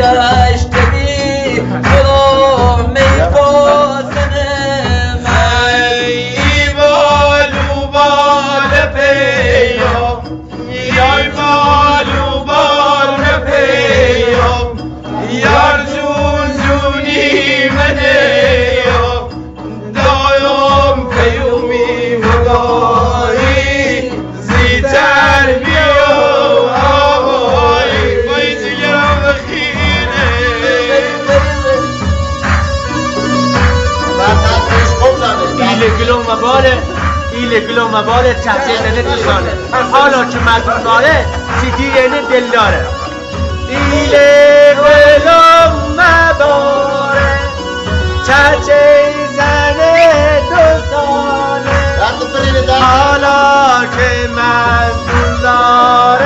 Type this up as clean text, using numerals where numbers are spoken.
گشته بی تو میفاسنه ای بالو بال پیام یای بالو بال پیام یار جون جونی منه دایم پیومی مگاری زیتر بیا آوای بای جگرم بخینه ایله گلو مباله چهچه ننه دیشانه حالا که مردم ناره سیدی اینه دل داره ایله گلو مباله چهچه زنه دوستانه حالا که مردم ناره